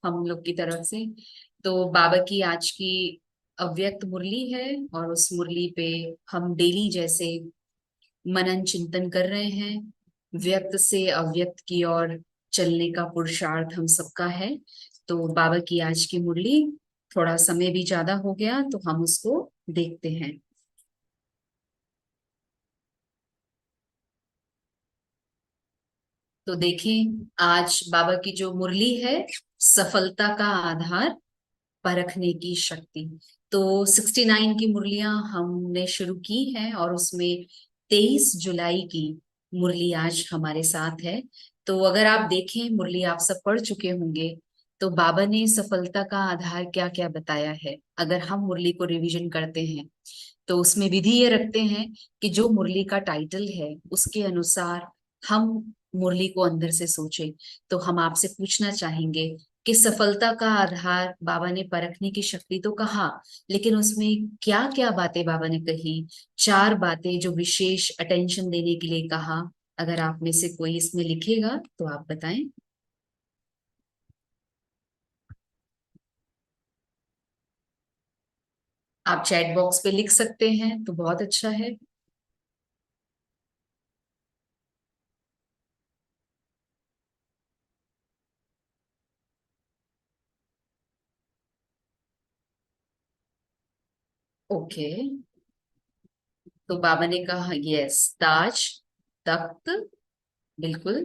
हम लोग की तरफ से। तो बाबा की आज की अव्यक्त मुरली है, और उस मुरली पे हम डेली जैसे मनन चिंतन कर रहे हैं। व्यक्त से अव्यक्त की ओर चलने का पुरुषार्थ हम सबका है। तो बाबा की आज की मुरली, थोड़ा समय भी ज्यादा हो गया तो हम उसको देखते हैं। तो देखें, आज बाबा की जो मुरली है, सफलता का आधार, परखने की शक्ति। तो 69 की मुरलियां हमने शुरू की हैं, और उसमें 23 जुलाई की मुरली आज हमारे साथ है। तो अगर आप देखें, मुरली आप सब पढ़ चुके होंगे। तो बाबा ने सफलता का आधार क्या क्या बताया है, अगर हम मुरली को रिवीजन करते हैं तो उसमें विधि ये रखते हैं कि जो मुरली का टाइटल है उसके अनुसार हम मुरली को अंदर से सोचें। तो हम आपसे पूछना चाहेंगे कि सफलता का आधार बाबा ने परखने की शक्ति तो कहा, लेकिन उसमें क्या क्या बातें बाबा ने कही, 4 बातें जो विशेष अटेंशन देने के लिए कहा। अगर आप में से कोई इसमें लिखेगा तो आप बताएं। आप चैट बॉक्स पे लिख सकते हैं तो बहुत अच्छा है। ओके। तो बाबा ने कहा यस, ताज, तख्त, बिल्कुल,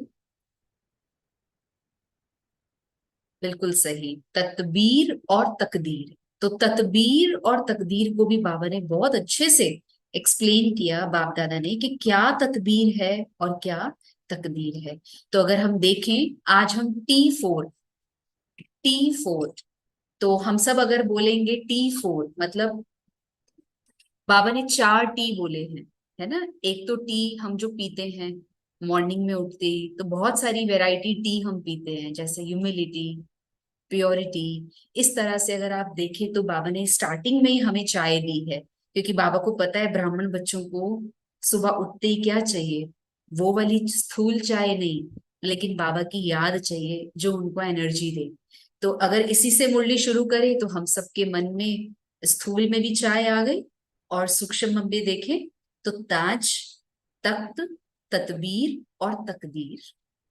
बिल्कुल सही, तदबीर और तकदीर। तो तदबीर और तकदीर को भी बाबा ने बहुत अच्छे से एक्सप्लेन किया, बाप दादा ने, कि क्या तदबीर है और क्या तकदीर है। तो अगर हम देखें, आज हम T4, T4, तो हम सब अगर बोलेंगे T4 मतलब बाबा ने 4 टी बोले हैं, है ना। एक तो टी हम जो पीते हैं मॉर्निंग में उठते ही, तो बहुत सारी वैरायटी टी हम पीते हैं, जैसे ह्यूमिलिटी, प्योरिटी। इस तरह से अगर आप देखें तो बाबा ने स्टार्टिंग में ही हमें चाय दी है, क्योंकि बाबा को पता है ब्राह्मण बच्चों को सुबह उठते ही क्या चाहिए, वो वाली स्थूल चाय नहीं, लेकिन बाबा की याद चाहिए जो उनको एनर्जी दे। तो अगर इसी से मुरली शुरू करें तो हम सबके मन में स्थूल में भी चाय आ गई, और सूक्ष्म में भी देखें तो ताज, तख्त, तदबीर और तकदीर।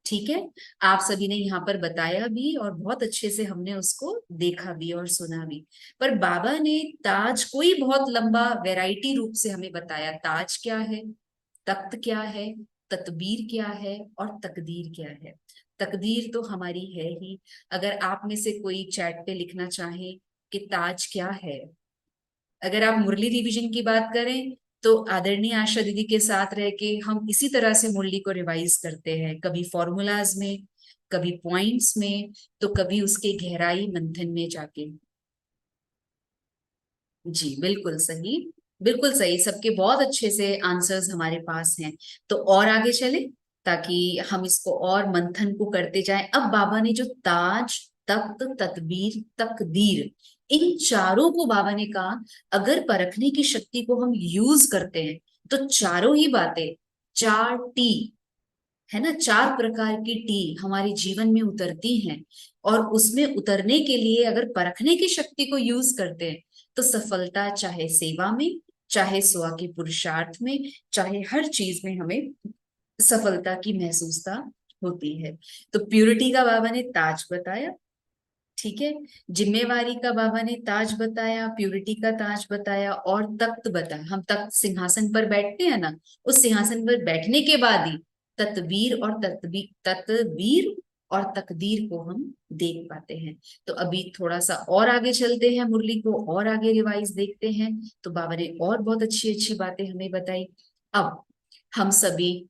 ठीक है। आप सभी ने यहाँ पर बताया भी, और बहुत अच्छे से हमने उसको देखा भी और सुना भी। पर बाबा ने ताज को ही बहुत लंबा वैरायटी रूप से हमें बताया, ताज क्या है, तख्त क्या है, तदबीर क्या है और तकदीर क्या है। तकदीर तो हमारी है ही। अगर आप में से कोई चैट पे लिखना चाहे कि ताज क्या है। अगर आप मुरली रिवीजन की बात करें तो आदरणीय आशा दीदी के साथ रह के हम इसी तरह से मुरली को रिवाइज करते हैं, कभी फॉर्मूलाज में, कभी पॉइंट्स में, तो कभी उसके गहराई मंथन में जाके। जी बिल्कुल सही, बिल्कुल सही, सबके बहुत अच्छे से आंसर्स हमारे पास हैं। तो और आगे चले, ताकि हम इसको और मंथन को करते जाएं। अब बाबा ने जो ताज, तख्त, तदबीर, तकदीर, इन चारों को बाबा ने कहा, अगर परखने की शक्ति को हम यूज करते हैं तो चारों ही बातें, 4 टी, है ना, 4 प्रकार की टी हमारे जीवन में उतरती हैं। और उसमें उतरने के लिए अगर परखने की शक्ति को यूज करते हैं तो सफलता, चाहे सेवा में, चाहे स्व के पुरुषार्थ में, चाहे हर चीज में हमें सफलता की महसूसता होती है। तो प्यूरिटी का बाबा ने ताज बताया, ठीक है। जिम्मेवारी का बाबा ने ताज बताया, प्यूरिटी का ताज बताया, और तख्त बताया। हम तख्त सिंहासन पर बैठते हैं ना, उस सिंहासन पर बैठने के बाद ही तत्वीर और तत्वीर और तकदीर को हम देख पाते हैं। तो अभी थोड़ा सा और आगे चलते हैं, मुरली को और आगे रिवाइज देखते हैं। तो बाबा ने और बहुत अच्छी अच्छी बातें हमें बताई। अब हम सभी,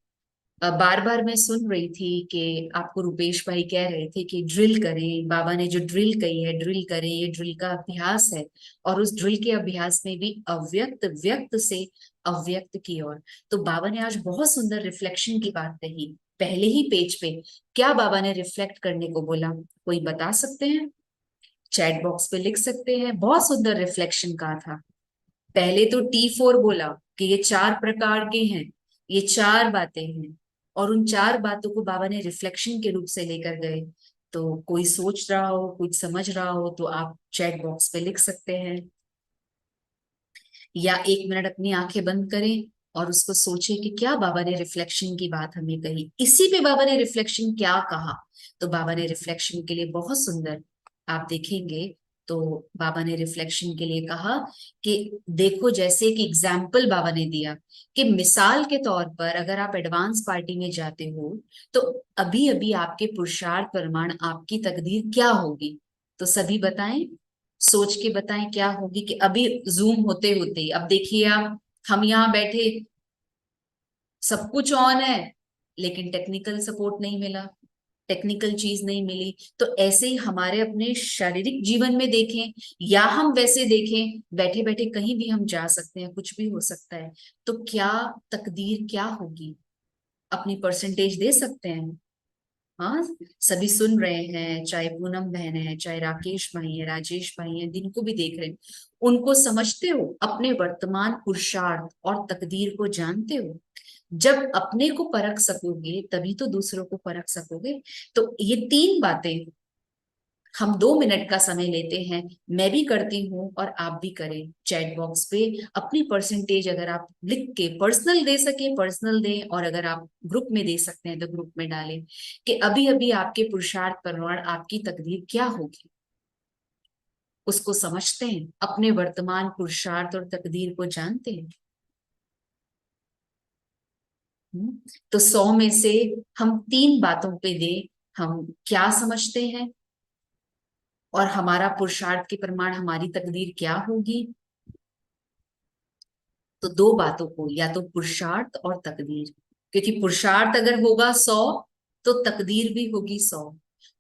बार बार मैं सुन रही थी कि आपको रुपेश भाई कह रहे थे कि ड्रिल करें, बाबा ने जो ड्रिल कही है ड्रिल करें, ये ड्रिल का अभ्यास है। और उस ड्रिल के अभ्यास में भी अव्यक्त, व्यक्त से अव्यक्त की ओर। तो बाबा ने आज बहुत सुंदर रिफ्लेक्शन की बात कही, पहले ही पेज पे। क्या बाबा ने रिफ्लेक्ट करने को बोला, कोई बता सकते हैं? चैट बॉक्स पे लिख सकते हैं। बहुत सुंदर रिफ्लेक्शन कहा था। पहले तो T4 बोला कि ये 4 प्रकार के हैं, ये 4 बातें हैं, और उन 4 बातों को बाबा ने रिफ्लेक्शन के रूप से लेकर गए। तो कोई सोच रहा हो, कुछ समझ रहा हो तो आप चैट बॉक्स पे लिख सकते हैं, या 1 मिनट अपनी आंखें बंद करें और उसको सोचे कि क्या बाबा ने रिफ्लेक्शन की बात हमें कही, इसी पे बाबा ने रिफ्लेक्शन क्या कहा। तो बाबा ने रिफ्लेक्शन के लिए बहुत सुंदर, आप देखेंगे तो बाबा ने रिफ्लेक्शन के लिए कहा कि देखो, जैसे एक एग्जाम्पल बाबा ने दिया कि मिसाल के तौर पर अगर आप एडवांस पार्टी में जाते हो तो अभी अभी आपके पुरुषार्थ प्रमाण आपकी तकदीर क्या होगी। तो सभी बताएं, सोच के बताएं क्या होगी। कि अभी जूम होते होते, अब देखिए आप, हम यहाँ बैठे, सब कुछ ऑन है, लेकिन टेक्निकल सपोर्ट नहीं मिला, टेक्निकल चीज नहीं मिली। तो ऐसे ही हमारे अपने शारीरिक जीवन में देखें, या हम वैसे देखें, बैठे बैठे कहीं भी हम जा सकते हैं, कुछ भी हो सकता है। तो क्या तकदीर क्या होगी, अपनी परसेंटेज दे सकते हैं। हाँ, सभी सुन रहे हैं, चाहे पूनम बहन है, चाहे राकेश भाई है, राजेश भाई है, जिनको भी देख रहे हैं, उनको समझते हो, अपने वर्तमान पुरुषार्थ और तकदीर को जानते हो। जब अपने को परख सकोगे तभी तो दूसरों को परख सकोगे। तो ये 3 बातें हम 2 मिनट का समय लेते हैं, मैं भी करती हूँ और आप भी करें। चैट बॉक्स पे अपनी परसेंटेज अगर आप लिख के पर्सनल दे सके पर्सनल दें, और अगर आप ग्रुप में दे सकते हैं तो ग्रुप में डालें कि अभी अभी आपके पुरुषार्थ प्रमाण आपकी तकदीर क्या होगी। उसको समझते हैं, अपने वर्तमान पुरुषार्थ और तकदीर को जानते हैं। हम्म, तो 100 में से हम 3 बातों पे दें, हम क्या समझते हैं और हमारा पुरुषार्थ के प्रमाण हमारी तकदीर क्या होगी। तो 2 बातों को, या तो पुरुषार्थ और तकदीर, क्योंकि पुरुषार्थ अगर होगा 100 तो तकदीर भी होगी 100।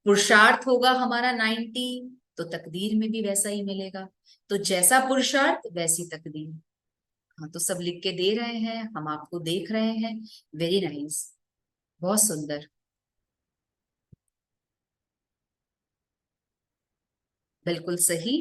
पुरुषार्थ होगा हमारा 90 तो तकदीर में भी वैसा ही मिलेगा। तो जैसा पुरुषार्थ वैसी तकदीर। हाँ, तो सब लिख के दे रहे हैं, हम आपको देख रहे हैं। वेरी नाइस, बहुत सुंदर। बिल्कुल सही।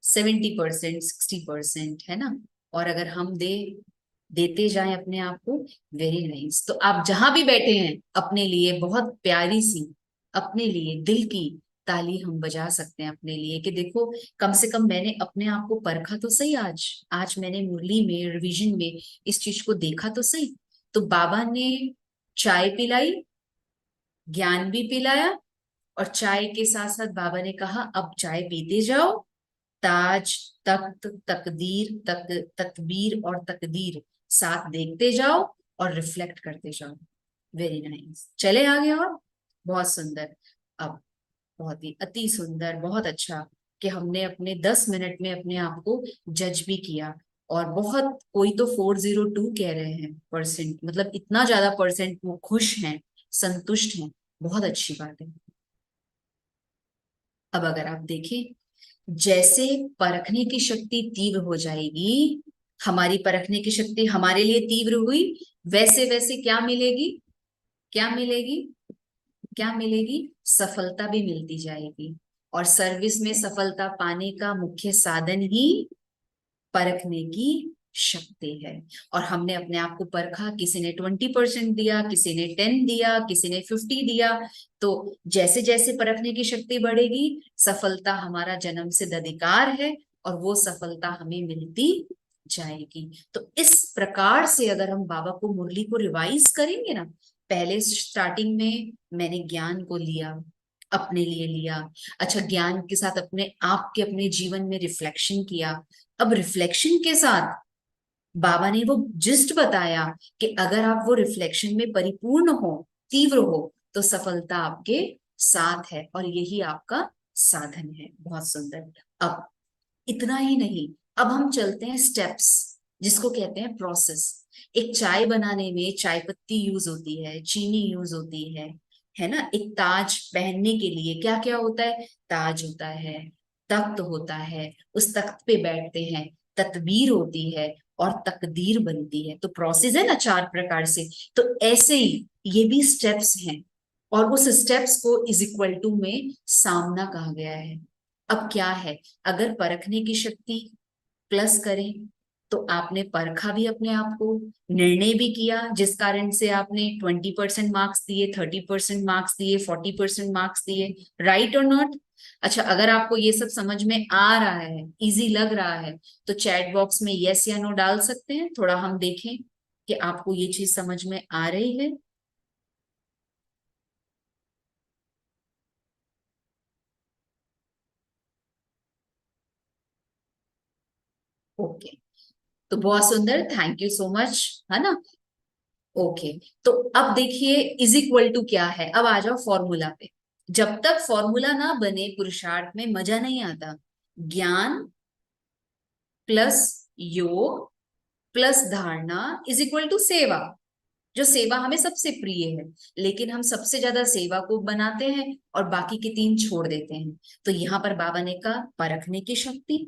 70%, 60% है ना। और अगर हम देते जाएं अपने आप को, वेरी नाइस। तो आप जहां भी बैठे हैं अपने लिए बहुत प्यारी सी, अपने लिए दिल की ताली हम बजा सकते हैं अपने लिए कि देखो, कम से कम मैंने अपने आप को परखा तो सही। आज आज मैंने मुरली में, रिवीजन में इस चीज को देखा तो सही। तो बाबा ने चाय पिलाई, ज्ञान भी पिलाया, और चाय के साथ साथ बाबा ने कहा अब चाय पीते जाओ। ताज, तख्त, तकदीर, तकबीर और तकदीर साथ देखते जाओ और रिफ्लेक्ट करते जाओ। वेरी नाइस, चले आगे। और बहुत सुंदर। अब बहुत ही अति सुंदर, बहुत अच्छा कि हमने अपने 10 मिनट में अपने आप को जज भी किया। और बहुत, कोई तो 402 कह रहे हैं परसेंट, मतलब इतना ज्यादा परसेंट वो खुश हैं, संतुष्ट हैं। बहुत अच्छी बात है। अब अगर आप देखें, जैसे परखने की शक्ति तीव्र हो जाएगी, हमारी परखने की शक्ति हमारे लिए तीव्र हुई, वैसे वैसे क्या मिलेगी, क्या मिलेगी, क्या मिलेगी, सफलता भी मिलती जाएगी। और सर्विस में सफलता पाने का मुख्य साधन ही परखने की शक्ति है। और हमने अपने आप को परखा, किसी ने 20% दिया, किसी ने 10 दिया, किसी ने 50 दिया। तो जैसे जैसे परखने की शक्ति बढ़ेगी, सफलता हमारा जन्म सिद्ध अधिकार है, और वो सफलता हमें मिलती जाएगी। तो इस प्रकार से अगर हम बाबा को, मुरली को रिवाइज करेंगे ना, पहले स्टार्टिंग में मैंने ज्ञान को लिया, अपने लिए लिया। अच्छा, ज्ञान के साथ अपने आप के, अपने जीवन में रिफ्लेक्शन किया। अब रिफ्लेक्शन के साथ बाबा ने वो जिस्ट बताया कि अगर आप वो रिफ्लेक्शन में परिपूर्ण हो, तीव्र हो, तो सफलता आपके साथ है, और यही आपका साधन है। बहुत सुंदर। अब इतना ही नहीं, अब हम चलते हैं स्टेप्स, जिसको कहते हैं प्रोसेस। एक चाय बनाने में चाय पत्ती यूज होती है, चीनी यूज होती है ना। एक ताज पहनने के लिए क्या क्या होता है, ताज होता है, तख्त होता है, उस तख्त पे बैठते हैं, तकबीर होती है, और तकदीर बनती है। तो प्रोसेस है ना 4 प्रकार से। तो ऐसे ही ये भी स्टेप्स हैं, और उस स्टेप्स को इज इक्वल टू में सामना कहा गया है। अब क्या है, अगर परखने की शक्ति प्लस करें तो आपने परखा भी अपने आप को, निर्णय भी किया, जिस कारण से आपने 20% मार्क्स दिए, 30% मार्क्स दिए, 40% मार्क्स दिए। राइट और नॉट? अच्छा, अगर आपको ये सब समझ में आ रहा है, इजी लग रहा है, तो चैट बॉक्स में यस या नो डाल सकते हैं, थोड़ा हम देखें कि आपको ये चीज समझ में आ रही है। ओके, तो बहुत सुंदर, थैंक यू सो मच, है ना? ओके, तो अब देखिए इज इक्वल टू क्या है। अब आ जाओ फॉर्मूला पे। जब तक फॉर्मूला ना बने पुरुषार्थ में मजा नहीं आता। ज्ञान प्लस योग प्लस धारणा इज इक्वल टू सेवा। जो सेवा हमें सबसे प्रिय है, लेकिन हम सबसे ज्यादा सेवा को बनाते हैं और बाकी के तीन छोड़ देते हैं। तो यहाँ पर बाबा ने कहा परखने की शक्ति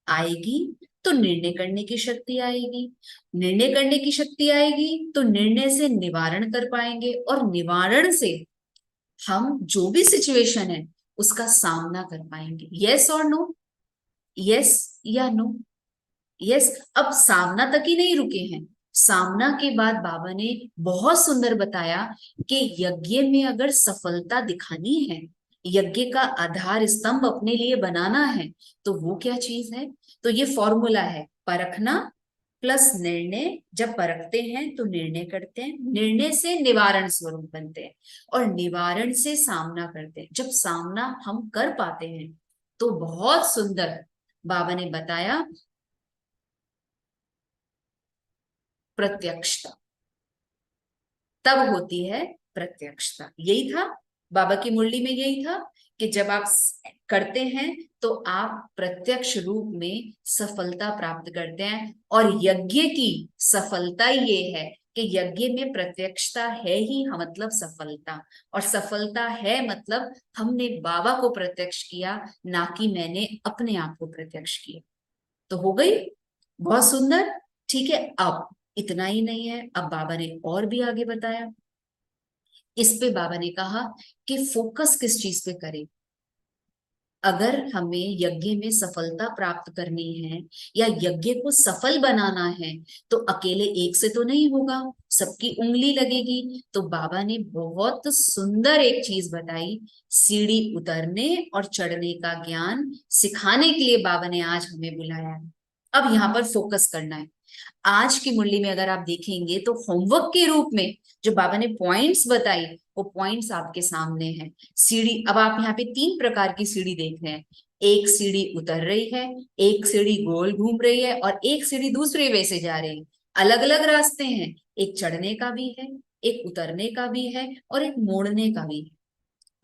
आएगी तो निर्णय करने की शक्ति आएगी, निर्णय करने की शक्ति आएगी तो निर्णय से निवारण कर पाएंगे, और निवारण से हम जो भी सिचुएशन है उसका सामना कर पाएंगे। यस और नो? यस या नो? यस। अब सामना तक ही नहीं रुके हैं। सामना के बाद बाबा ने बहुत सुंदर बताया कि यज्ञ में अगर सफलता दिखानी है, यज्ञ का आधार स्तंभ अपने लिए बनाना है, तो वो क्या चीज है? तो ये फॉर्मूला है, परखना प्लस निर्णय। जब परखते हैं तो निर्णय करते हैं, निर्णय से निवारण स्वरूप बनते हैं, और निवारण से सामना करते हैं। जब सामना हम कर पाते हैं तो बहुत सुंदर बाबा ने बताया, प्रत्यक्षता तब होती है। प्रत्यक्षता यही था बाबा की मुरली में, यही था कि जब आप करते हैं तो आप प्रत्यक्ष रूप में सफलता प्राप्त करते हैं। और यज्ञ की सफलता ये है कि यज्ञ में प्रत्यक्षता है ही, मतलब सफलता। और सफलता है मतलब हमने बाबा को प्रत्यक्ष किया, ना कि मैंने अपने आप को प्रत्यक्ष किया। तो हो गई, बहुत सुंदर। ठीक है, अब इतना ही नहीं है, अब बाबा ने और भी आगे बताया। इस पे बाबा ने कहा कि फोकस किस चीज पे करें। अगर हमें यज्ञ में सफलता प्राप्त करनी है या यज्ञ को सफल बनाना है, तो अकेले एक से तो नहीं होगा, सबकी उंगली लगेगी। तो बाबा ने बहुत सुंदर एक चीज बताई, सीढ़ी उतरने और चढ़ने का ज्ञान सिखाने के लिए बाबा ने आज हमें बुलाया है। अब यहाँ पर फोकस करना है। आज की मुरली में अगर आप देखेंगे तो होमवर्क के रूप में जो बाबा ने पॉइंट्स बताई, वो पॉइंट्स आपके सामने हैं। सीढ़ी, अब आप यहाँ पे तीन प्रकार की सीढ़ी देख रहे हैं। एक सीढ़ी उतर रही है, एक सीढ़ी गोल घूम रही है, और एक सीढ़ी दूसरे वे से जा रही है। अलग अलग रास्ते हैं, एक चढ़ने का भी है, एक उतरने का भी है, और एक मोड़ने का भी है।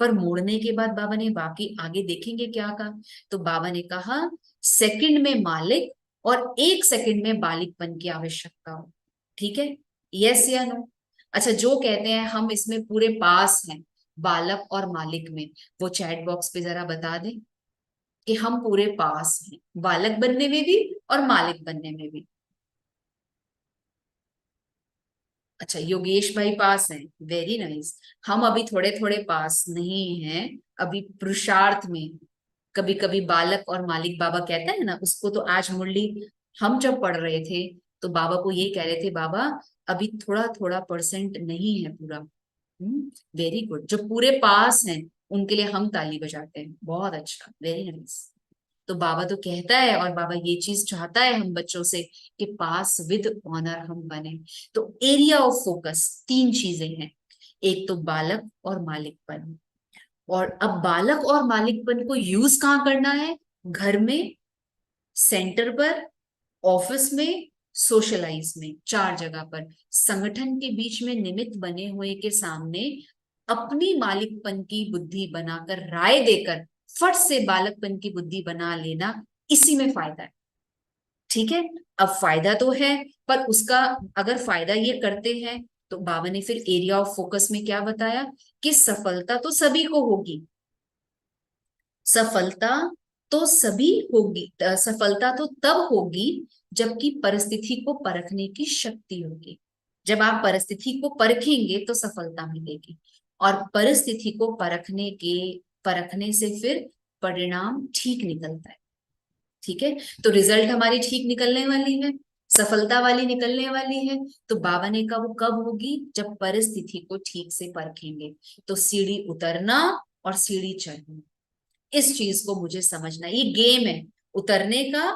पर मोड़ने के बाद बाबा ने बाकी आगे देखेंगे क्या कहा। तो बाबा ने कहा सेकंड में मालिक और 1 सेकंड में बालिकपन की आवश्यकता हो। ठीक है, यस या नो? अच्छा, जो कहते हैं हम इसमें पूरे पास हैं बालक और मालिक में, वो चैट बॉक्स पे जरा बता दें कि हम पूरे पास हैं बालक बनने में भी और मालिक बनने में भी। अच्छा, योगेश भाई पास हैं, वेरी नाइस। हम अभी थोड़े थोड़े पास नहीं हैं, अभी पुरुषार्थ में। कभी कभी बालक और मालिक बाबा कहता है ना, उसको तो आज मुरली हम जब पढ़ रहे थे तो बाबा को ये कह रहे थे, बाबा अभी थोड़ा थोड़ा परसेंट नहीं है पूरा। वेरी गुड, जो पूरे पास हैं उनके लिए हम ताली बजाते हैं, बहुत अच्छा, वेरी नाइस। तो बाबा तो कहता है, और बाबा ये चीज चाहता है हम बच्चों से कि पास विद ऑनर हम बने। तो एरिया ऑफ फोकस तीन चीजें हैं, एक तो बालक और मालिकपन। और अब बालक और मालिकपन को यूज कहाँ करना है? घर में, सेंटर पर, ऑफिस में, सोशलाइज में, चार जगह पर संगठन के बीच में निमित्त बने हुए के सामने अपनी मालिकपन की बुद्धि बनाकर, राय देकर फट से बालकपन की बुद्धि बना लेना, इसी में फायदा है। ठीक है, अब फायदा तो है, पर उसका अगर फायदा ये करते हैं, तो बाबा ने फिर एरिया ऑफ फोकस में क्या बताया कि सफलता तो सभी को होगी। सफलता तो सभी होगी, सफलता तो तब होगी जबकि परिस्थिति को परखने की शक्ति होगी। जब आप परिस्थिति को परखेंगे तो सफलता मिलेगी, और परिस्थिति को परखने से फिर परिणाम ठीक निकलता है। ठीक है, तो रिजल्ट हमारी ठीक निकलने वाली है। सफलता वाली निकलने वाली है। तो बाबा ने कहा वो कब होगी, जब परिस्थिति को ठीक से परखेंगे। तो सीढ़ी उतरना और सीढ़ी चढ़ना, इस चीज को मुझे समझना, ये गेम है उतरने का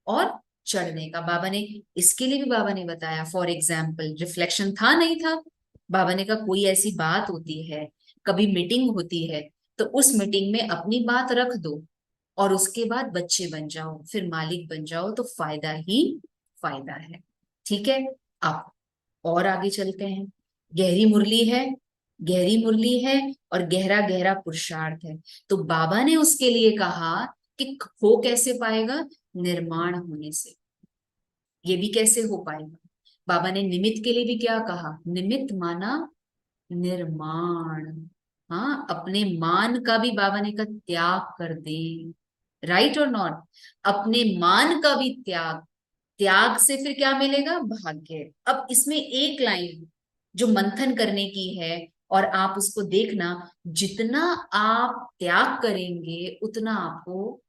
और चढ़ने का। बाबा ने इसके लिए भी बाबा ने बताया, फॉर एग्जाम्पल रिफ्लेक्शन था नहीं था, बाबा ने कहा कोई ऐसी बात होती है, कभी मीटिंग होती है, तो उस मीटिंग में अपनी बात रख दो और उसके बाद बच्चे बन जाओ, फिर मालिक बन जाओ, तो फायदा ही फायदा है। ठीक है, अब और आगे चलते हैं। गहरी मुरली है, गहरी मुरली है और गहरा गहरा पुरुषार्थ है। तो बाबा ने उसके लिए कहा कि हो कैसे पाएगा, निर्माण होने से। ये भी कैसे हो पाएगा, बाबा ने निमित्त के लिए भी क्या कहा, निमित्त माना निर्माण। हाँ, अपने मान का भी बाबा ने कहा त्याग कर दे, राइट और नॉट, अपने मान का भी त्याग, त्याग से फिर क्या मिलेगा, भाग्य। अब इसमें एक लाइन जो मंथन करने की है, और आप उसको देखना, जितना आप त्याग करेंगे उतना आपको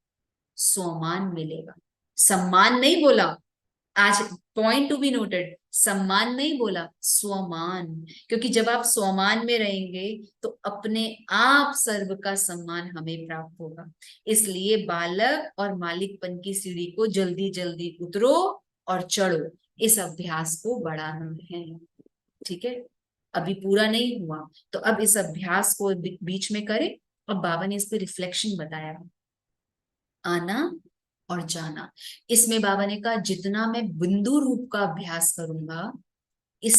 स्वमान मिलेगा। सम्मान नहीं बोला, आज पॉइंट टू बी नोटेड, सम्मान नहीं बोला, स्वमान। क्योंकि जब आप स्वमान में रहेंगे तो अपने आप सर्व का सम्मान हमें प्राप्त होगा। इसलिए बालक और मालिकपन की सीढ़ी को जल्दी जल्दी उतरो और चढ़ो, इस अभ्यास को बढ़ाना है। ठीक है, अभी पूरा नहीं हुआ, तो अब इस अभ्यास को बीच में करें। अब बाबा ने इस पे रिफ्लेक्शन बताया, आना और जाना। इसमें बाबा ने कहा जितना मैं बिंदु रूप का अभ्यास करूंगा, इस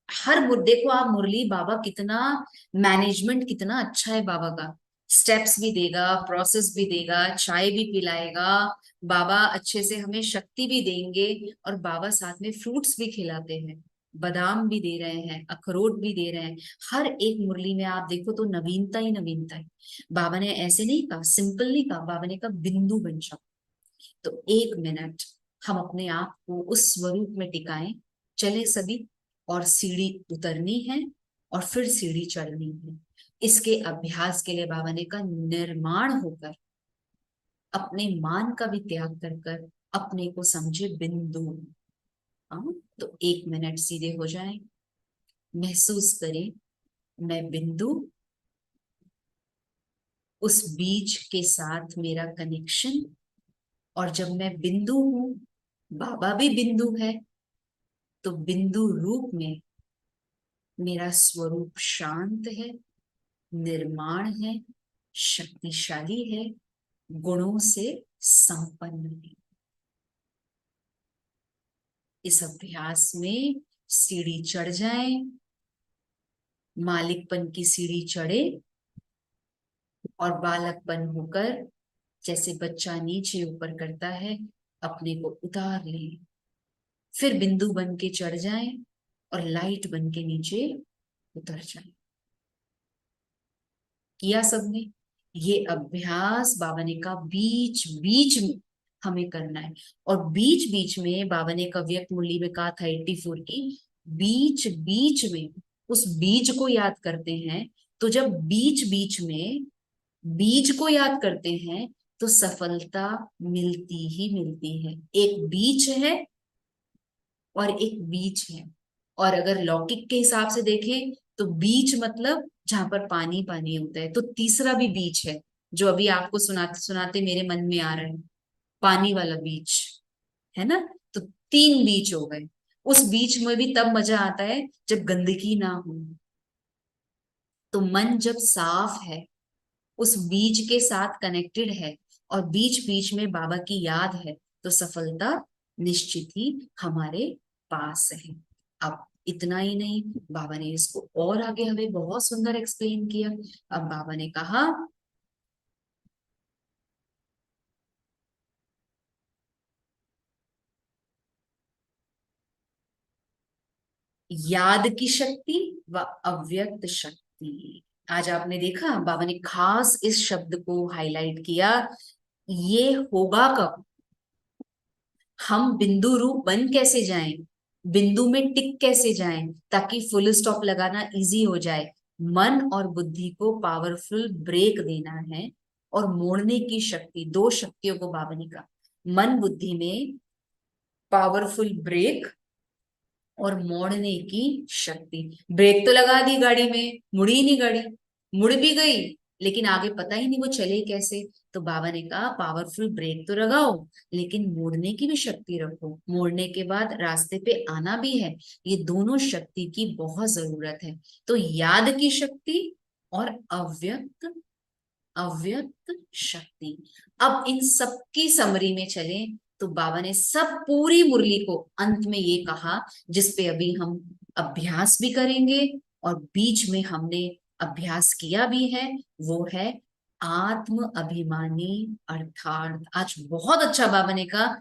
हर मुद्दे को, आप मुरली बाबा कितना मैनेजमेंट कितना अच्छा है बाबा का, स्टेप्स भी देगा, प्रोसेस भी देगा, चाय भी पिलाएगा, बाबा अच्छे से हमें शक्ति भी देंगे, और बाबा साथ में फ्रूट्स भी खिलाते हैं, बादाम भी दे रहे हैं, अखरोट भी दे रहे हैं। हर एक मुरली में आप देखो तो नवीनता ही नवीनता है। बाबा ने ऐसे नहीं कहा, सिंपल नहीं कहा, बाबा ने कहा बिंदु बन जाओ। तो 1 मिनट हम अपने आप को उस स्वरूप में टिकाएं, चले सभी, और सीढ़ी उतरनी है और फिर सीढ़ी चढ़नी है। इसके अभ्यास के लिए बाबा ने कहा निर्माण होकर, अपने मान का भी त्याग कर कर अपने को समझे बिंदु। हाँ, तो 1 मिनट सीधे हो जाए, महसूस करें मैं बिंदु, उस बीज के साथ मेरा कनेक्शन, और जब मैं बिंदु हूं, बाबा भी बिंदु है, तो बिंदु रूप में मेरा स्वरूप शांत है, निर्माण है, शक्तिशाली है, गुणों से संपन्न है। इस अभ्यास में सीढ़ी चढ़ जाए, मालिकपन की सीढ़ी चढ़े, और बालकपन होकर जैसे बच्चा नीचे ऊपर करता है अपने को उतार ले, फिर बिंदु बन के चढ़ जाए और लाइट बन के नीचे उतर जाए। किया सबने, ये अभ्यास बाबा ने कहा बीच बीच में हमें करना है। और बीच बीच में बाबा ने कव्यक मुरली में कहा था 84 की, बीच बीच में उस बीज को याद करते हैं। तो जब बीच बीच में बीज को याद करते हैं तो सफलता मिलती ही मिलती है। एक बीज है और एक बीच है। और अगर लौकिक के हिसाब से देखें तो बीच मतलब जहां पर पानी पानी होता है, तो तीसरा भी बीच है जो अभी आपको सुनाते सुनाते मेरे मन में आ रहा है, पानी वाला बीच, है ना। तो 3 बीच हो गए। उस बीच में भी तब मजा आता है जब गंदगी ना हो। तो मन जब साफ है, उस बीज के साथ कनेक्टेड है, और बीच बीच में बाबा की याद है, तो सफलता निश्चित ही हमारे पास है। अब इतना ही नहीं, बाबा ने इसको और आगे हमें बहुत सुंदर एक्सप्लेन किया। अब बाबा ने कहा याद की शक्ति व अव्यक्त शक्ति। आज आपने देखा बाबा ने खास इस शब्द को हाईलाइट किया, ये होगा कब, हम बिंदु रूप बन कैसे जाएं, बिंदु में टिक कैसे जाएं, ताकि फुल स्टॉप लगाना इजी हो जाए। मन और बुद्धि को पावरफुल ब्रेक देना है, और मोड़ने की शक्ति, 2 शक्तियों को बाबा ने कहा, मन बुद्धि में पावरफुल ब्रेक और मोड़ने की शक्ति। ब्रेक तो लगा दी गाड़ी में, मुड़ी नहीं गाड़ी, मुड़ भी गई लेकिन आगे पता ही नहीं वो चले कैसे। तो बाबा ने कहा पावरफुल ब्रेक तो लगाओ लेकिन मोड़ने की भी शक्ति रखो, मोड़ने के बाद रास्ते पे आना भी है। ये दोनों शक्ति की बहुत जरूरत है। तो याद की शक्ति और अव्यक्त अव्यक्त शक्ति। अब इन सब की समरी में चलें तो बाबा ने सब पूरी मुरली को अंत में ये कहा, जिसपे अभी हम अभ्यास भी करेंगे और बीच में हमने अभ्यास किया भी है, वो है आत्म अभिमानी अर्थात। आज बहुत अच्छा बाबा ने कहा,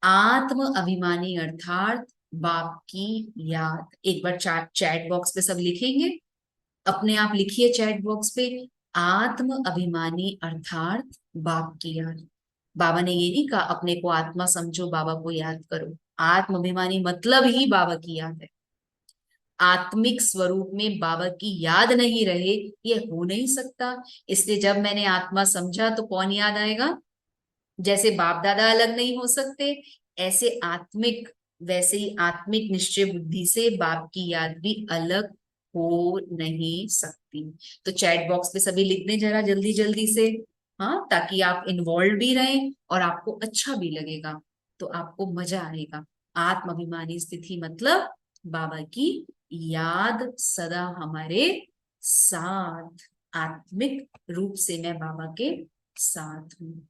आत्म अभिमानी अर्थात बाप की याद। एक बार चैट बॉक्स पे सब लिखेंगे, अपने आप लिखिए चैट बॉक्स पे, आत्म अभिमानी अर्थात बाप की याद। बाबा ने ये नहीं कहा अपने को आत्मा समझो बाबा को याद करो, आत्म अभिमानी मतलब ही बाबा की याद है। आत्मिक स्वरूप में बाबा की याद नहीं रहे ये हो नहीं सकता। इसलिए जब मैंने आत्मा समझा तो कौन याद आएगा? जैसे बाप दादा अलग नहीं हो सकते, ऐसे आत्मिक, वैसे ही आत्मिक निश्चय बुद्धि से बाप की याद भी अलग हो नहीं सकती। तो चैट बॉक्स पे सभी लिख दें जरा जल्दी जल्दी से, हाँ, ताकि आप इन्वॉल्व भी रहें और आपको अच्छा भी लगेगा, तो आपको मजा आएगा। आत्म अभिमानी स्थिति मतलब बाबा की याद सदा हमारे साथ, आत्मिक रूप से मैं बाबा के साथ हूँ।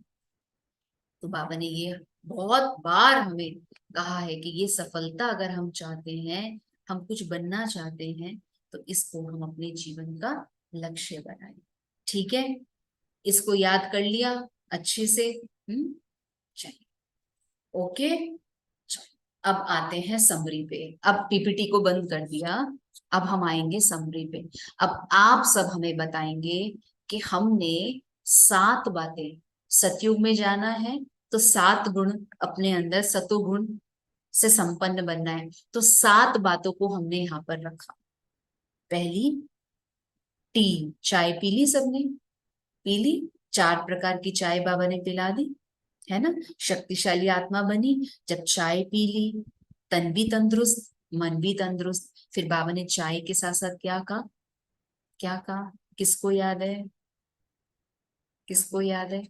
तो बाबा ने ये बहुत बार हमें कहा है कि ये सफलता अगर हम चाहते हैं, हम कुछ बनना चाहते हैं, तो इसको हम अपने जीवन का लक्ष्य बनाएं। ठीक है, इसको याद कर लिया अच्छे से? चलिए, ओके। चलिए अब आते हैं समरी पे। अब पीपीटी को बंद कर दिया, अब हम आएंगे समरी पे। अब आप सब हमें बताएंगे कि हमने 7 बातें, सतयुग में जाना है तो 7 गुण अपने अंदर, सतोगुण से संपन्न बनना है, तो 7 बातों को हमने यहाँ पर रखा। पहली, टी, चाय पी ली सबने? पी ली। 4 प्रकार की चाय बाबा ने पिला दी, है ना? शक्तिशाली आत्मा बनी जब चाय पी ली, तन भी तंदुरुस्त, मन भी तंदुरुस्त। फिर बाबा ने चाय के साथ साथ क्या कहा? क्या कहा? किसको याद है? किसको याद है?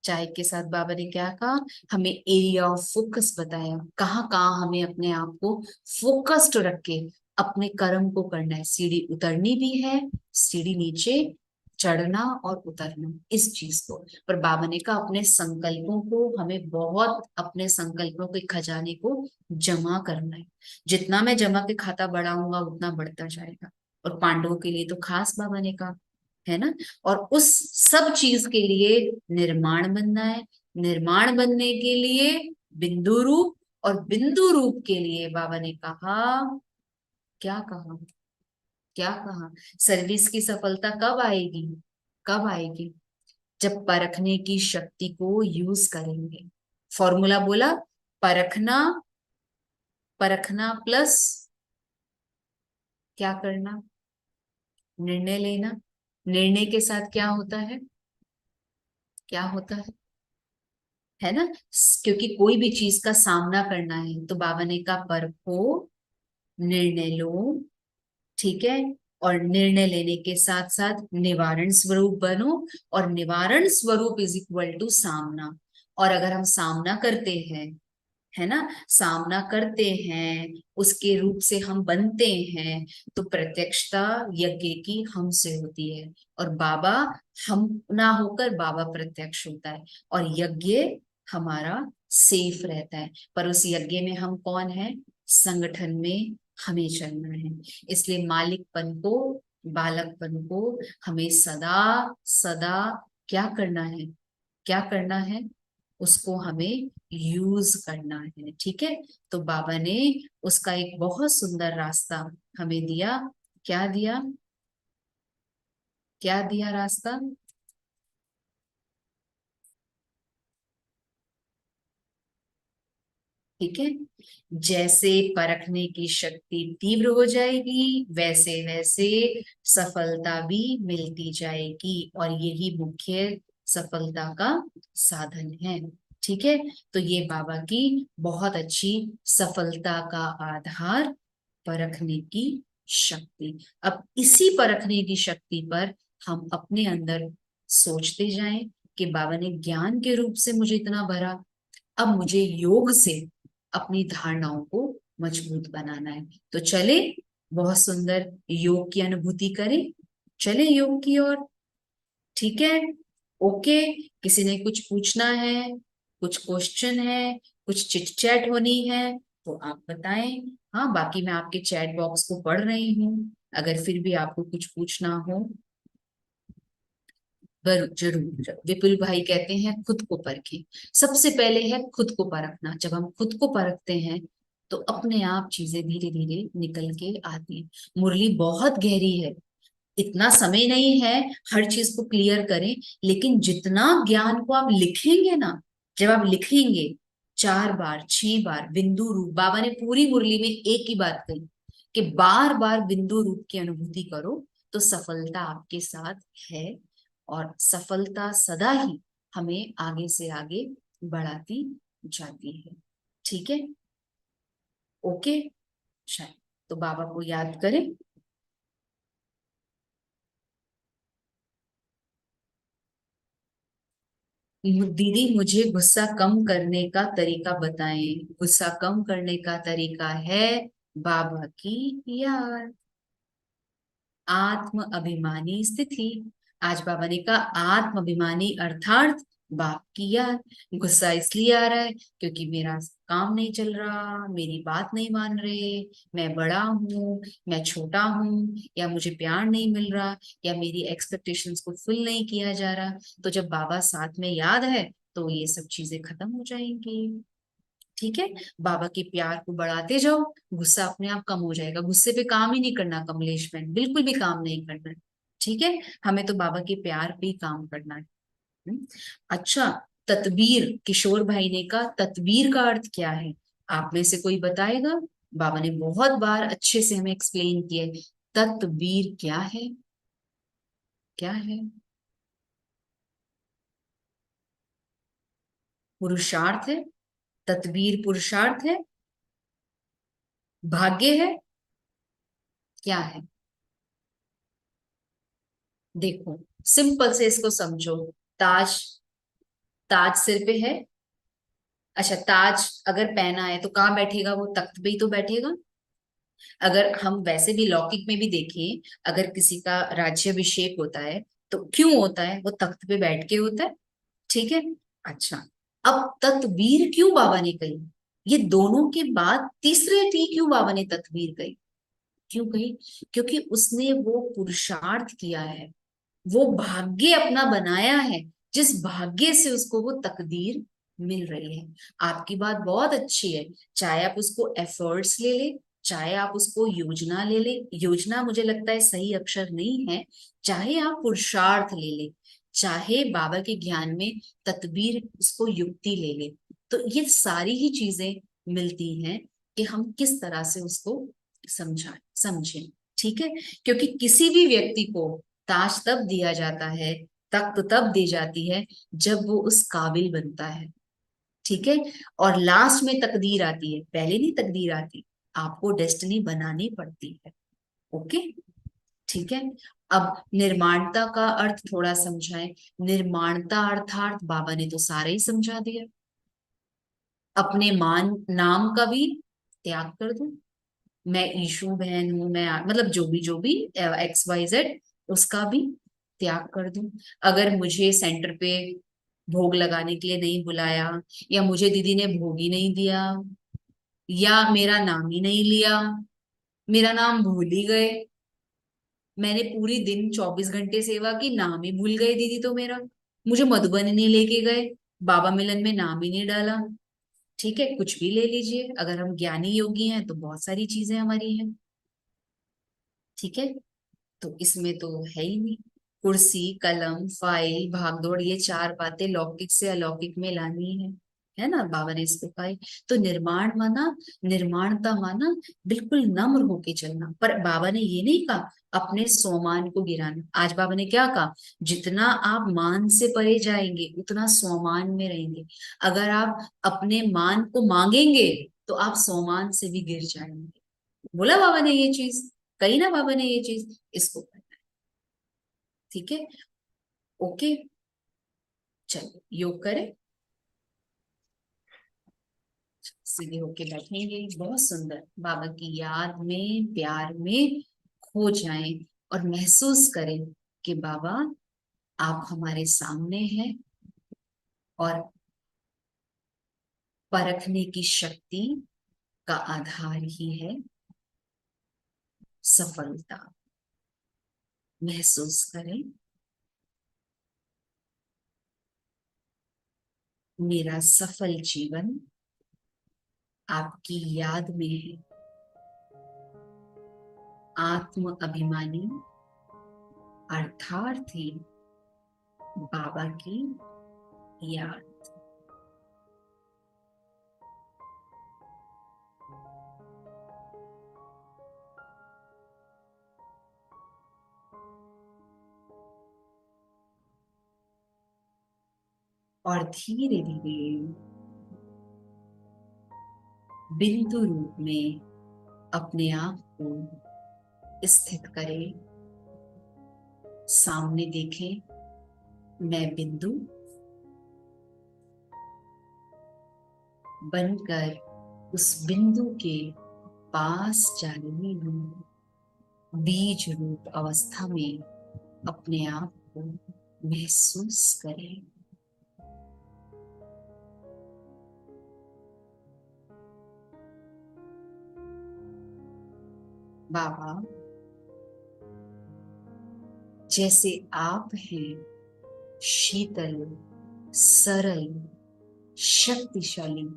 चाय के साथ बाबा ने क्या कहा? हमें एरिया ऑफ फोकस बताया, कहाँ कहाँ हमें अपने आप को फोकस्ड रख के अपने कर्म को करना है। सीढ़ी उतरनी भी है, सीढ़ी नीचे चढ़ना और उतरना, इस चीज को। पर बाबा ने कहा अपने संकल्पों को हमें बहुत, अपने संकल्पों के खजाने को जमा करना है। जितना मैं जमा के खाता बढ़ाऊंगा उतना बढ़ता जाएगा। और पांडवों के लिए तो खास बाबा ने कहा, है ना? और उस सब चीज के लिए निर्माण बनना है। निर्माण बनने के लिए बिंदु रूप, और बिंदु रूप के लिए बाबा ने कहा, क्या कहा? क्या कहा? सर्विस की सफलता कब आएगी? कब आएगी? जब परखने की शक्ति को यूज करेंगे। फॉर्मूला बोला, परखना, परखना प्लस क्या करना? निर्णय लेना। निर्णय के साथ क्या होता है? क्या होता है ना? क्योंकि कोई भी चीज का सामना करना है तो बाबा ने कहा परखो, निर्णय लो, ठीक है? और निर्णय लेने के साथ साथ निवारण स्वरूप बनो, और निवारण स्वरूप इज इक्वल टू सामना। और अगर हम सामना करते हैं, है ना, सामना करते हैं, उसके रूप से हम बनते हैं, तो प्रत्यक्षता यज्ञ की हमसे होती है। और बाबा, हम ना होकर बाबा प्रत्यक्ष होता है, और यज्ञ हमारा सेफ रहता है। पर उस यज्ञ में हम कौन है? संगठन में हमें चलना है। इसलिए मालिकपन को, बालकपन को हमें सदा सदा क्या करना है? क्या करना है? उसको हमें यूज करना है, ठीक है? तो बाबा ने उसका एक बहुत सुंदर रास्ता हमें दिया। क्या दिया? क्या दिया रास्ता? ठीक है, जैसे परखने की शक्ति तीव्र हो जाएगी वैसे वैसे सफलता भी मिलती जाएगी, और यही मुख्य सफलता का साधन है। ठीक है, तो ये बाबा की बहुत अच्छी सफलता का आधार, परखने की शक्ति। अब इसी परखने की शक्ति पर हम अपने अंदर सोचते जाएं कि बाबा ने ज्ञान के रूप से मुझे इतना भरा, अब मुझे योग से अपनी धारणाओं को मजबूत बनाना है। तो चले बहुत सुंदर योग की अनुभूति करें, चले योग की ओर। ठीक है, ओके। किसी ने कुछ पूछना है, कुछ क्वेश्चन है, कुछ चिट चैट होनी है तो आप बताएं। हाँ, बाकी मैं आपके चैट बॉक्स को पढ़ रही हूँ, अगर फिर भी आपको कुछ पूछना हो जरूर। विपुल भाई कहते हैं खुद को परखें। सबसे पहले है खुद को परखना। जब हम खुद को परखते हैं तो अपने आप चीजें धीरे धीरे निकल के आती हैं। मुरली बहुत गहरी है, इतना समय नहीं है हर चीज को क्लियर करें, लेकिन जितना ज्ञान को आप लिखेंगे ना, जब आप लिखेंगे 4 बार 6 बार बिंदु रूप, बाबा ने पूरी मुरली में एक ही बात कही कि बार बार बिंदु रूप की अनुभूति करो तो सफलता आपके साथ है, और सफलता सदा ही हमें आगे से आगे बढ़ाती जाती है। ठीक है, ओके। शायद तो बाबा को याद करें। दीदी मुझे गुस्सा कम करने का तरीका बताएं। गुस्सा कम करने का तरीका है बाबा की याद, आत्म अभिमानी स्थिति। आज बाबा ने कहा आत्म अभिमानी अर्थात बाप की याद। गुस्सा इसलिए आ रहा है क्योंकि मेरा काम नहीं चल रहा, मेरी बात नहीं मान रहे, मैं बड़ा हूँ, मैं छोटा हूँ, या मुझे प्यार नहीं मिल रहा, या मेरी एक्सपेक्टेशंस को फुल नहीं किया जा रहा। तो जब बाबा साथ में याद है तो ये सब चीजें खत्म हो जाएंगी। ठीक है, बाबा के प्यार को बढ़ाते जाओ, गुस्सा अपने आप कम हो जाएगा। गुस्से पे काम ही नहीं करना कमलेश बहन, बिल्कुल भी काम नहीं करना है। ठीक है, हमें तो बाबा के प्यार पे ही काम करना है। हम्म? अच्छा, तदबीर, किशोर भाई ने कहा तदबीर का अर्थ क्या है? आप में से कोई बताएगा? बाबा ने बहुत बार अच्छे से हमें एक्सप्लेन किया है। तदबीर क्या है? क्या है? पुरुषार्थ है। तदबीर पुरुषार्थ है, भाग्य है, क्या है? देखो, सिंपल से इसको समझो। ताज, ताज सिर पे है। अच्छा, ताज अगर पहना है तो कहाँ बैठेगा? वो तख्त पे ही तो बैठेगा। अगर हम वैसे भी लौकिक में भी देखें, अगर किसी का राज्याभिषेक होता है तो क्यों होता है? वो तख्त पे बैठ के होता है। ठीक है, अच्छा, अब तकबीर क्यों बाबा ने कही? ये दोनों के बाद तीसरे टी क्यों बाबा ने तकबीर कही? क्यों कही? क्योंकि उसने वो पुरुषार्थ किया है, वो भाग्य अपना बनाया है, जिस भाग्य से उसको वो तकदीर मिल रही है। आपकी बात बहुत अच्छी है, चाहे आप उसको एफर्ट्स ले ले, चाहे आप उसको योजना ले ले, योजना मुझे लगता है सही अक्षर नहीं है, चाहे आप पुरुषार्थ ले ले, चाहे बाबा के ज्ञान में तदबीर उसको युक्ति ले ले, तो ये सारी ही चीजें मिलती हैं कि हम किस तरह से उसको समझें। ठीक है, क्योंकि किसी भी व्यक्ति को ताश तब दिया जाता है, तख्त तब दी जाती है जब वो उस काबिल बनता है। ठीक है, और लास्ट में तकदीर आती है, पहले नहीं तकदीर आती। आपको डेस्टिनी बनानी पड़ती है। ओके, ठीक है। अब निर्माणता का अर्थ थोड़ा समझाएं। निर्माणता अर्थात बाबा ने तो सारा ही समझा दिया। अपने मान नाम का भी त्याग कर दो। मैं ईशु बहन हूं, मैं मतलब जो भी XYZ, उसका भी त्याग कर दूं। अगर मुझे सेंटर पे भोग लगाने के लिए नहीं बुलाया, या मुझे दीदी ने भोग ही नहीं दिया, या मेरा नाम ही नहीं लिया, मेरा नाम भूल ही गए, मैंने पूरी दिन 24 घंटे सेवा की, नाम ही भूल गए दीदी तो मेरा, मुझे मधुबन ही नहीं लेके गए, बाबा मिलन में नाम ही नहीं डाला। ठीक है, कुछ भी ले लीजिए, अगर हम ज्ञानी योगी हैं तो बहुत सारी चीजें हमारी हैं। ठीक है, तो इसमें तो है ही नहीं। कुर्सी, कलम, फाइल, भागदौड़, ये 4 बातें लौकिक से अलौकिक में लानी है। है ना, बाबा ने इसको कहा है। तो निर्माण माना, निर्माणता माना बिल्कुल नम्र होके चलना। पर बाबा ने ये नहीं कहा अपने स्वमान को गिराना। आज बाबा ने क्या कहा, जितना आप मान से परे जाएंगे उतना स्वमान में रहेंगे। अगर आप अपने मान को मांगेंगे तो आप स्वमान से भी गिर जाएंगे। बोला बाबा ने ये चीज, कही ना बाबा ने ये चीज, इसको करना है। ठीक है, ओके, चलो योग करें, सीधे होके बैठेंगे, बहुत सुंदर बाबा की याद में, प्यार में खो जाएं और महसूस करें कि बाबा आप हमारे सामने हैं और परखने की शक्ति का आधार ही है सफलता। महसूस करें मेरा सफल जीवन आपकी याद में है। आत्म अभिमानी अर्थार्थी बाबा की याद। और धीरे धीरे बिंदु रूप में अपने आप को स्थित करें। सामने देखें, मैं बिंदु बनकर उस बिंदु के पास जा रही हूं। बीज रूप अवस्था में अपने आप को महसूस करें। बाबा जैसे आप हैं, शीतल, सरल, शक्तिशाली,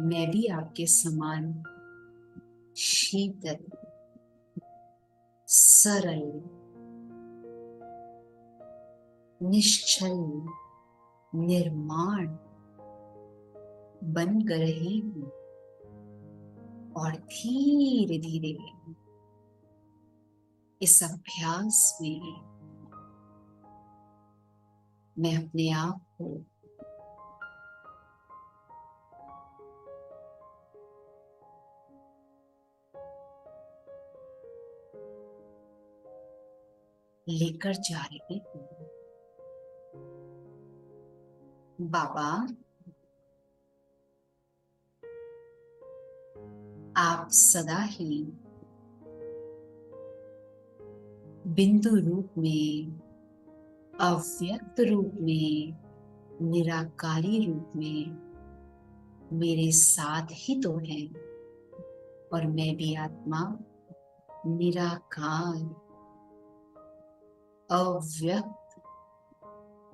मैं भी आपके समान शीतल, सरल, निश्चल, निर्माण बन रही हूं। और धीरे धीरे इस अभ्यास में मैं अपने आप को लेकर जा रही हूं। बाबा आप सदा ही बिंदु रूप में, अव्यक्त रूप में, निराकारी रूप में मेरे साथ ही तो हैं। और मैं भी आत्मा निराकार अव्यक्त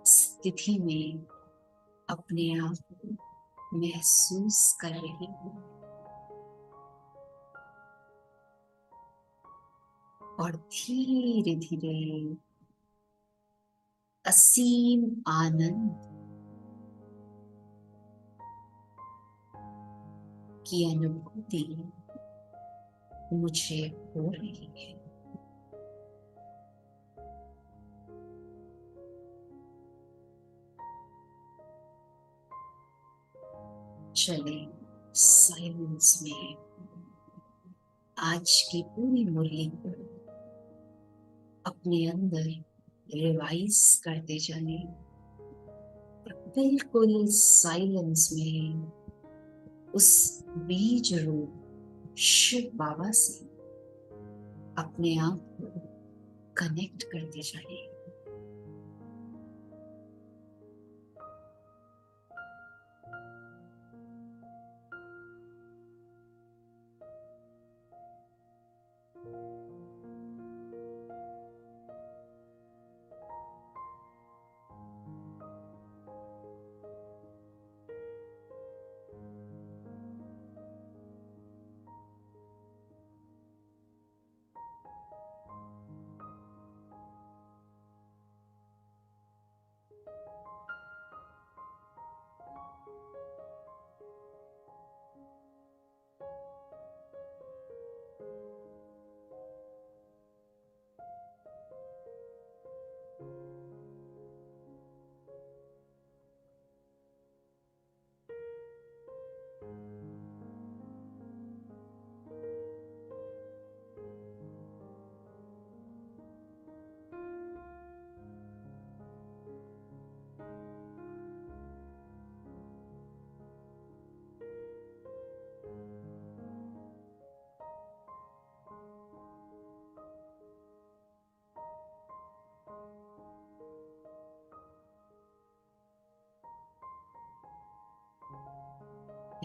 स्थिति में अपने आप को महसूस कर रही हूं। और धीरे धीरे असीम आनंद की अनुभूति मुझे हो रही है। चले साइलेंस में आज की पूरी मुरली को अपने अंदर रिवाइज करते जाने। बिल्कुल साइलेंस में उस बीज रूप शिव बाबा से अपने आप को कनेक्ट करते जाइए।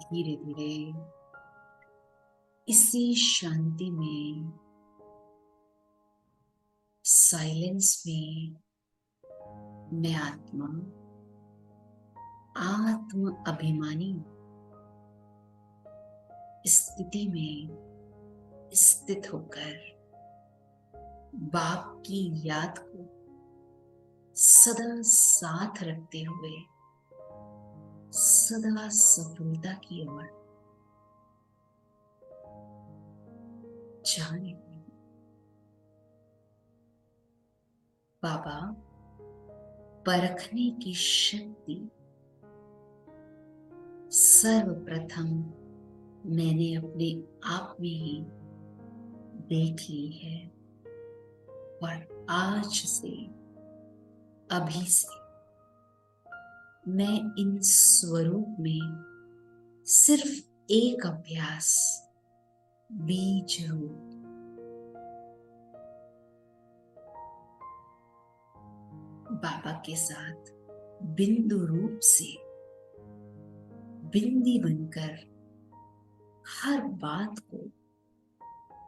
धीरे धीरे इसी शांति में, साइलेंस में, मैं आत्म अभिमानी स्थिति में स्थित होकर बाप की याद को सदा साथ रखते हुए सदा सफलता की ओर जाने लगी। बाबा, परखने की शक्ति सर्वप्रथम मैंने अपने आप में ही देख ली है, और आज से, अभी से मैं इन स्वरूप में सिर्फ एक अभ्यास, बीज रूप, बाबा के साथ बिंदु रूप से बिंदी बनकर, हर बात को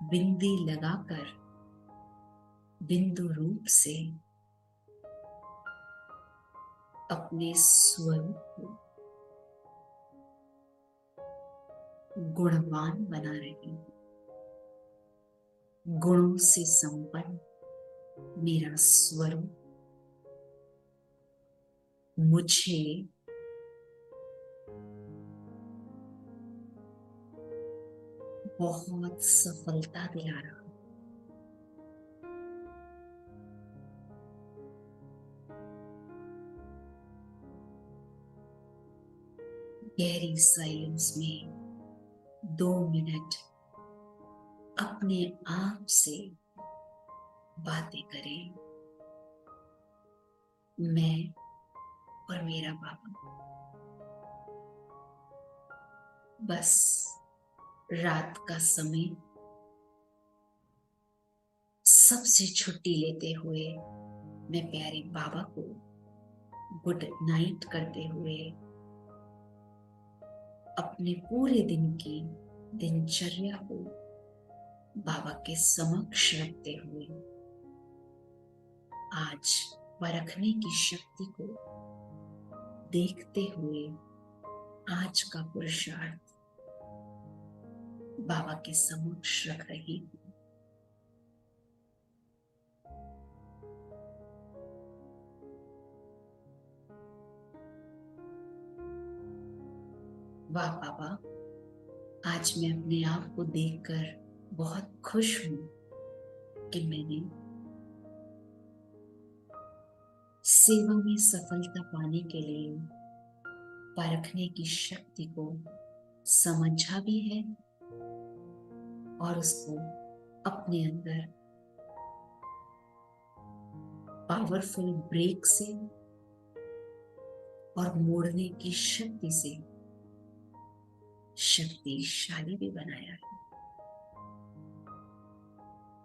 बिंदी लगाकर बिंदु रूप से अपने स्वरूप को गुणवान बना रही हूं। गुणों से संपन्न मेरा स्वरूप मुझे बहुत सफलता दिला रहा। गहरी साइलेंस में 2 मिनट अपने आप से बातें करें। मैं और मेरा बाबा बस रात का समय सबसे छुट्टी लेते हुए मैं प्यारे बाबा को गुड नाइट करते हुए अपने पूरे दिन की दिनचर्या को बाबा के समक्ष रखते हुए आज परखने की शक्ति को देखते हुए आज का पुरुषार्थ बाबा के समक्ष रख रही हूं। वाह बाबा, आज मैं अपने आप को देखकर बहुत खुश हूं कि मैंने सेवा में सफलता पाने के लिए परखने की शक्ति को समझा भी है और उसको अपने अंदर पावरफुल ब्रेक से और मोड़ने की शक्ति से शक्तिशाली भी बनाया है।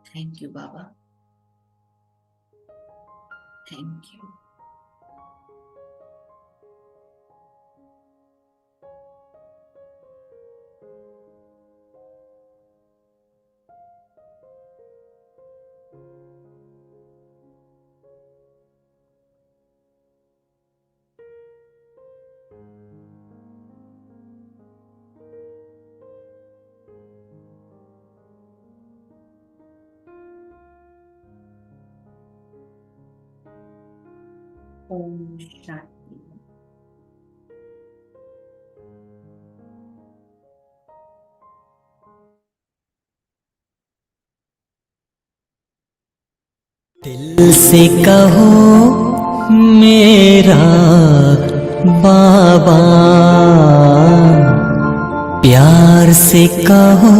थैंक यू बाबा, थैंक यू। ओम शांति। दिल से कहो मेरा बाबा, प्यार से कहो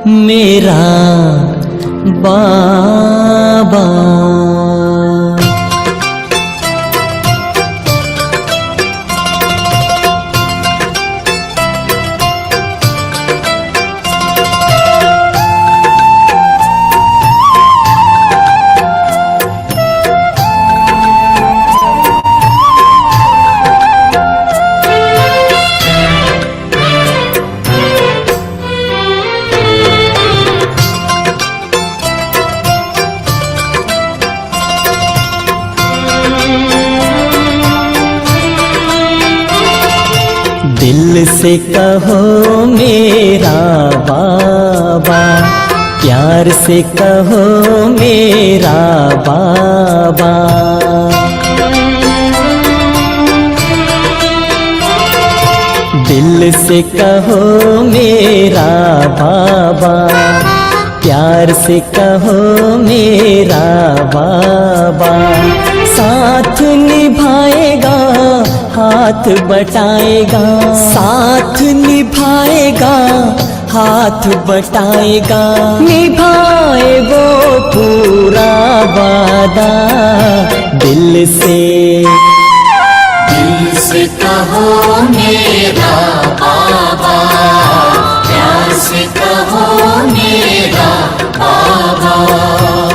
मेरा बाबा। दिल से कहो मेरा बाबा, प्यार से कहो मेरा बाबा। दिल से कहो मेरा बाबा, प्यार से कहो मेरा बाबा। साथ निभाएगा हाथ बटाएगा, साथ निभाएगा हाथ बटाएगा। निभाए वो पूरा वादा, दिल से कहो मेरा बाबा, प्यार से कहो मेरा बाबा।